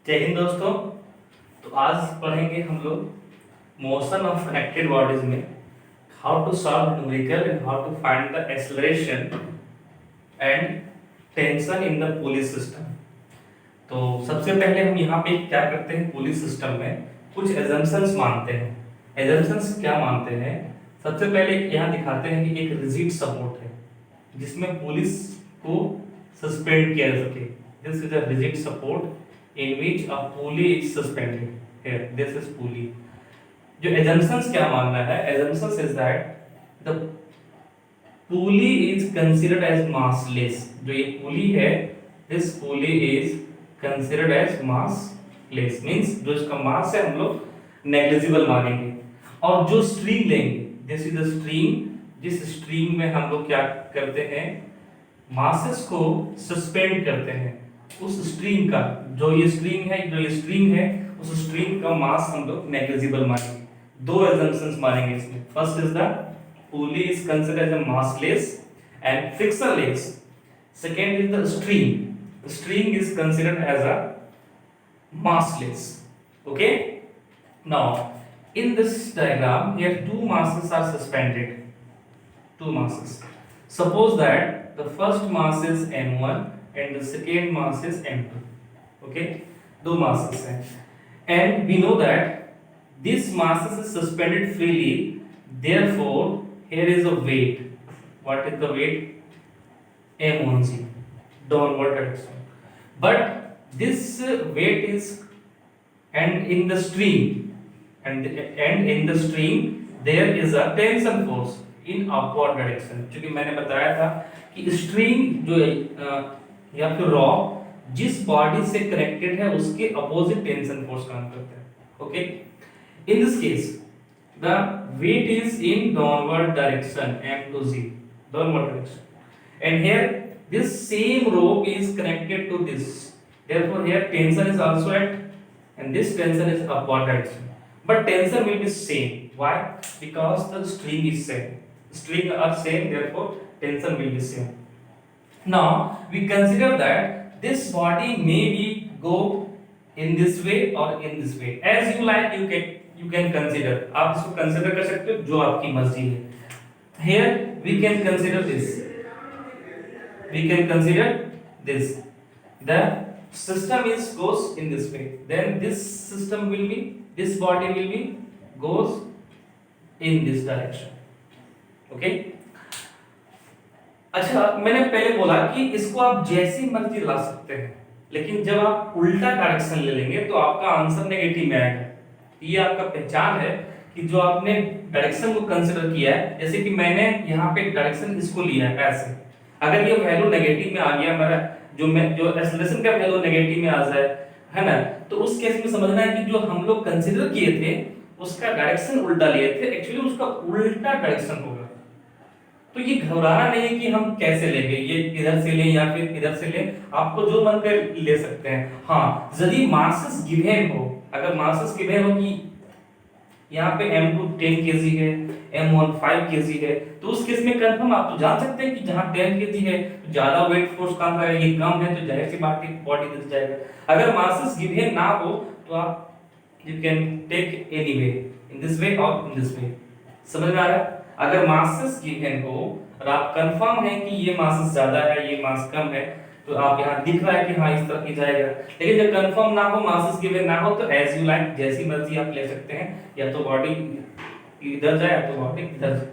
जय हिंद दोस्तों। तो आज पढ़ेंगे हम लोग मोशन ऑफ कनेक्टेड बॉडीज में how to solve numerical and how to find the acceleration and tension in the pulley system. तो सबसे पहले हम यहाँ पे क्या करते हैं, पुली सिस्टम में कुछ एजम्पशंस मानते हैं। एजम्पशंस क्या मानते हैं? सबसे पहले यहाँ दिखाते हैं कि एक रिजिड सपोर्ट है जिसमें पुलिस को सस्पेंड किया जा सके। This is a rigid support in which a pulley is suspended. Here, this is pulley. जो assumptions क्या मानना है? Assumptions is that the pulley is considered as massless. जो ये pulley है, this pulley is considered as massless. Means जो इसका mass है हम लोग negligible मानेंगे। और जो string लेंगे, this is the string, जिस string में हम लोग क्या करते हैं, masses को suspend करते हैं। उस स्ट्रिंग का जो ये स्ट्रिंग है उस स्ट्रिंग का मास हम लोग नेग्लिजिबल मानेंगे। दो assumptions मानेंगे इसमें। First is the pulley is considered as a massless and frictionless. Second is the string is considered as a massless. Okay, now in this diagram here two masses are suspended. Two masses. Suppose that the first mass is m1 and the second mass is m2. Okay, दो masses हैं and we know that this masses is suspended freely, therefore here is a weight. What is the weight? m1g, downward direction. But this weight is and in the string in the string there is a tension force in upward direction. क्योंकि मैंने बताया था कि string जो या फिर raw जिस body से कनेक्टेड है उसके अपोजिट टेंशन फोर्स काम करता है। Okay, in this case the weight is in downward direction m to z, downward direction, and here this same rope is connected to this, therefore here tension is also at and this tension is upward direction, but tension will be same. Why? Because the string is same, string are same, therefore tension will be same. Now we consider that this body may be go in this way or in this way, as you like. You can consider, आप इसको consider कर सकते हो जो आपकी मर्जी है। Here we can consider this, the system is goes in this way, then this body will be goes in this direction. Okay, अच्छा, मैंने पहले बोला कि इसको आप जैसी मर्जी ला सकते हैं, लेकिन जब आप उल्टा डायरेक्शन ले लेंगे तो आपका आंसर नेगेटिव में आएगा। ये आपका पहचान है कि जो आपने डायरेक्शन को कंसीडर किया है, जैसे कि मैंने यहाँ पे डायरेक्शन इसको लिया है ऐसे, अगर ये वैल्यू नेगेटिव में आ गया, मेरा जो एक्सेलरेशन का वैल्यू नेगेटिव में आ जाए, है ना, तो उस केस में समझना है कि जो हम लोग कंसीडर किए थे उसका डायरेक्शन उल्टा लिए थे, एक्चुअली उसका उल्टा डायरेक्शन होगा। तो ये घबराना नहीं है कि हम कैसे लेंगे, ये इधर से लें या फिर इधर से लें, आपको जो मन करे ले सकते हैं। हाँ, यदि मासेस गिवन हो, अगर मासेस गिवन हो कि यहाँ पे m2 10 kg है, m1 5 kg है, तो उस केस में कंफर्म आप तो जान सकते हैं कि जहाँ 10 kg है तो ज्यादा वेट फोर्स काम करेगा, ये कम है तो जाहिर सी बात है बॉडी दब जाएगा। अगर मासेस गिवन ना हो तो आप you can take any way, in this way और इन दिस वे। समझ में आ रहा है? अगर मासेस गिवन हो और आप कंफर्म है कि ये मासेस ज्यादा है, ये मास कम है, तो आप यहाँ दिख रहा है कि हाँ इस तरह की जाएगा। लेकिन जब कंफर्म ना हो, मासेस गिवन ना हो, तो एज यू लाइक, जैसी मर्जी आप ले सकते हैं, या तो बॉडी इधर जाए या तो बॉडी इधर जाए।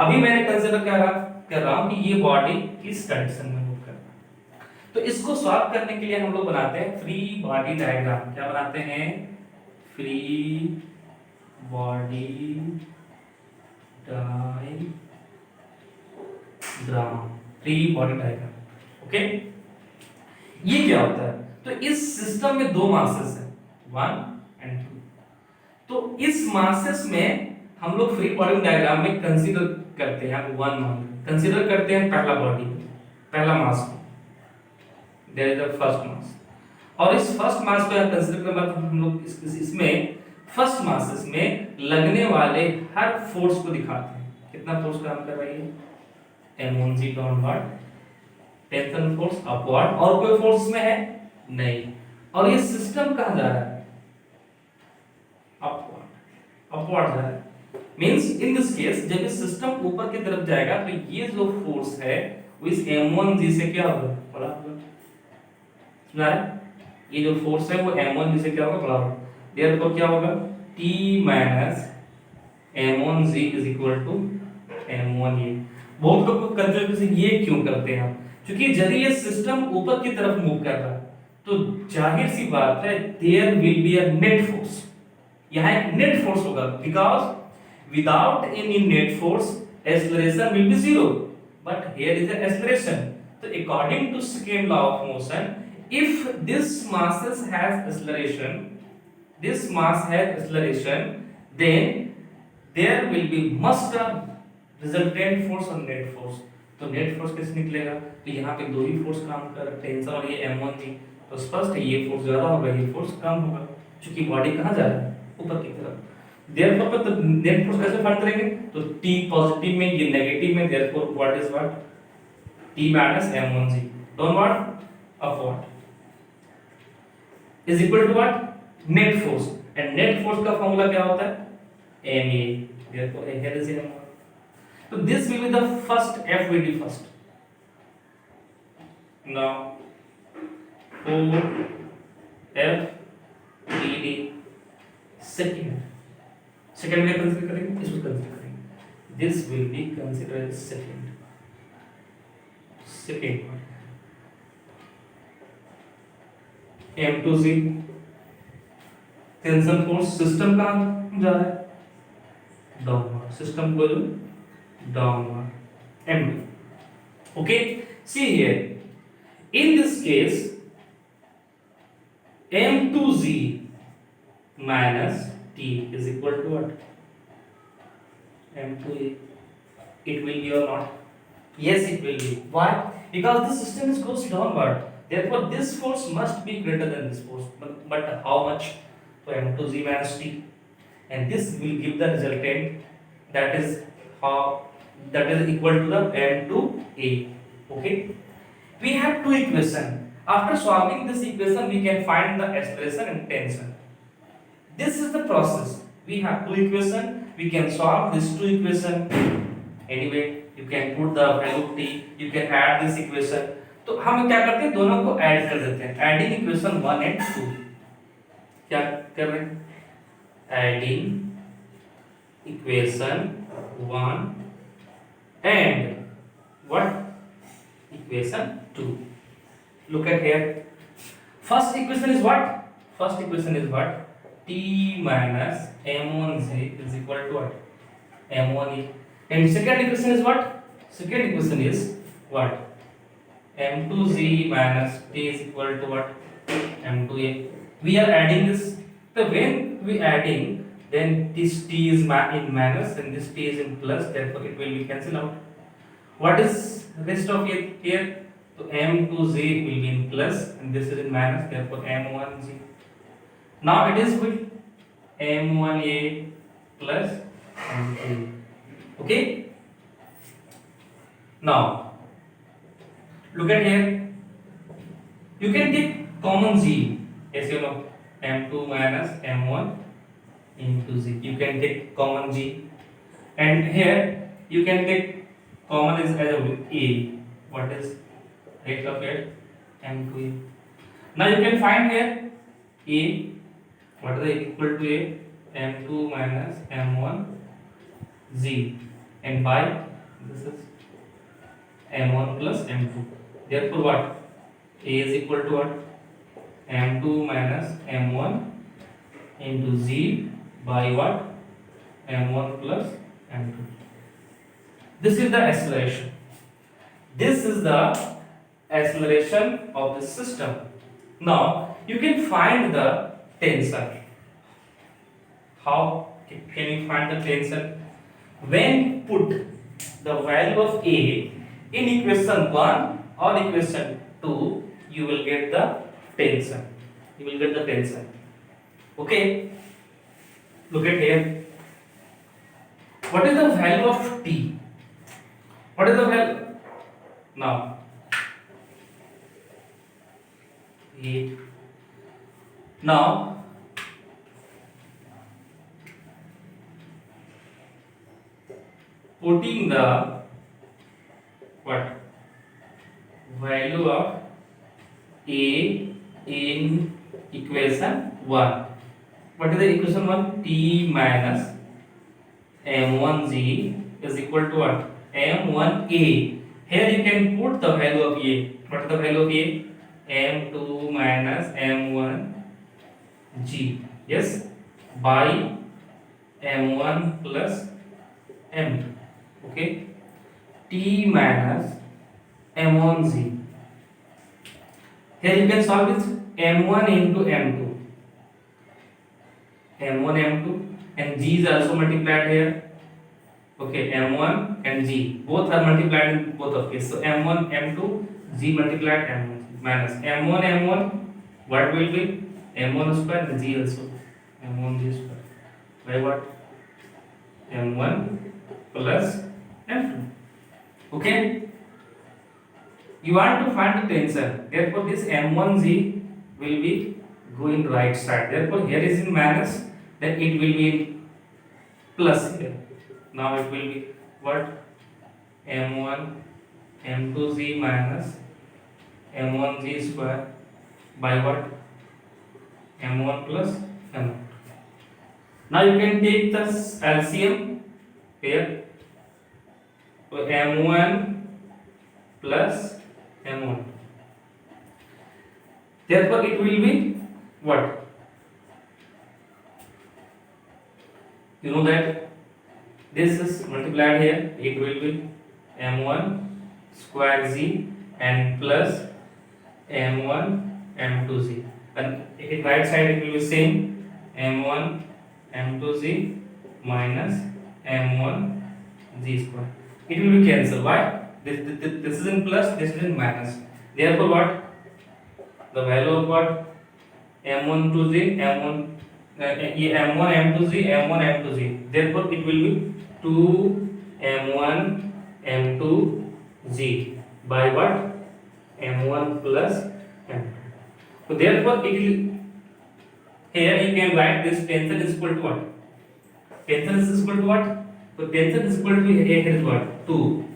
अभी मैंने कंसीडर कर रहा हूँ कि ये बॉडी इस डायरेक्शन में मूव कर रहा है। तो इसको सॉल्व करने के लिए हम लोग बनाते हैं फ्री बॉडी डायग्राम। क्या बनाते हैं? Free body diagram. ओके, ये क्या होता है? तो इस सिस्टम में दो मासेस हैं, 1 and 2। तो इस मासेस में हम लोग फ्री बॉडी डायग्राम में कंसीडर करते हैं, 1 मान कंसीडर करते हैं पहला बॉडी, पहला मास को, there is the first mass. और इस फर्स्ट मास को कंसीडर करने बाद हम लोग इसमें फर्स्ट मासेस में लगने वाले हर फोर्स को दिखाते हैं, कितना फोर्स काम कर रही है, m1g downward, tension force upward, और कोई फोर्स में है नहीं, और ये सिस्टम कहाँ जा रहा है, अपवर्ड जा रहा है। मींस इन दिस केस जब ये सिस्टम ऊपर की तरफ जाएगा तो ये जो फोर्स है वो इस m1g से क्या होगा, बड़ा होगा। समझ रहा है, ये जो फोर्स है वो m1g से क्या होगा, बड़ा होगा। देयरफॉर क्या होगा, t minus m1g is equal to m1a। बहुत लोग कंफ्यूजन ये क्यों करते हैं, क्योंकि यदि ये सिस्टम ऊपर की तरफ मूव कर रहा है तो जाहिर सी बात है there will be a net force, यहाँ एक नेट फोर्स होगा, because without any net force acceleration will be zero, but here is the acceleration. तो according to second law of motion, if this masses has acceleration, this mass has acceleration, then there will be must a resultant force और net force। तो net force कैसे निकलेगा, तो यहाँ पे दो ही force काम कर रहे हैं, टेंशन और ये m1 थी, तो स्पष्ट है ये फोर्स ज्यादा होगा, ये फोर्स कम होगा, क्योंकि बॉडी कहाँ जा रहा है, ऊपर की तरफ। देयरफॉर तो नेट फोर्स कैसे फाइंड करेंगे, तो t पॉजिटिव में ये नेगेटिव में, therefore what is what, t minus m1g downward upward is equal to what, net force, and net force का फॉर्मूला क्या होता है, ma, therefore here is m1। so this will be the first FVD first। now for FVD second में consider करेंगे, इसको consider करेंगे, this will be considered as second m2g tension force, system कहाँ जा रहा है, डाउनवर्ड, सिस्टम को downward m2। okay, see here in this case m2g minus t is equal to what, m2a, it will be or not, yes it will be, why, because the system is goes downward, therefore this force must be greater than this force, but how much, so m2g minus t, and this will give the resultant, that is how, that is equal to the m2a। okay, we have two equation, after solving this equation we can find the acceleration and tension, this is the process, we have two equation, we can solve this two equation, anyway you can put the value t, you can add this equation। तो हम क्या करते हैं, दोनों को add कर देते हैं, एडिंग इक्वेशन 1 एंड 2, क्या कर रहे हैं, adding equation 1 and what, equation 2। look at here, first equation is what, first equation is what, t minus m1g is equal to what, m1a, and second equation is what, second equation is what, m2g minus t is equal to what, m2a, we are adding this, so when we adding, then this t is in minus and this t is in plus, therefore it will be cancel out, what is rest of it here, so m2g will be in plus and this is in minus, therefore m1g, now it is with m1a plus m2a, okay, now look at here, you can take common g, as you know, m2 minus m1 into z, you can take common g, and here you can take common is as a, what is rate of it, m2a, now you can find here a, what is equal to a, m2 minus m1 z, and by this is m1 plus m2, therefore what, a is equal to what, m2 minus m1 into z by what, m1 plus m2, this is the acceleration, this is the acceleration of the system। now you can find the tension, how can you find the tension, when put the value of a in equation 1 or equation 2, you will get the tension, you will get the tension, okay, look at here, what is the value of t, what is the value, now 8, Now putting the what value of A in equation 1. What is the equation 1? T minus m1z is equal to what? m1a. Here you can put the value of a. What is the value of a? m2 minus m1g. Yes, by m1 plus m2. Okay, t minus m1z. Here you can solve this m1 into m2. m1 m2 and g is also multiplied here. Okay, m1 and g both are multiplied in both of cases. So m1 m2 g multiplied m1 minus m1 m1. What will be m1 square and g also m1 g square by what m1 plus m2. Okay, you want to find the tensor. Therefore, this m1z will be going right side. Therefore, here is in minus, then it will be in plus here. Now it will be what? m1 m2z minus m1z square by what? m1 plus m1. Now you can take the LCM here. So m1 plus m1. Therefore, it will be what? You know that this is multiplied here. It will be m1 square z and plus m1 m2z. And in right side it will be same m1 m2z minus m1 z square. It will be cancelled. Why? This is in plus, this is in minus. Therefore, what? The value of what? m1 to z, m1 m2z, m1 m2z. Therefore, it will be 2 m1 m2z by what? m1 plus m2. So therefore, it will, here you can write this tensor is equal to what? Tensor is equal to what? So tensor is equal to here is what? 2.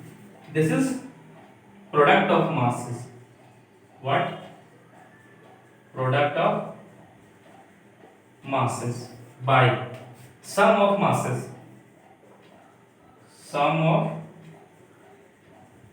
This is product of masses. What? Product of masses by sum of masses. Sum of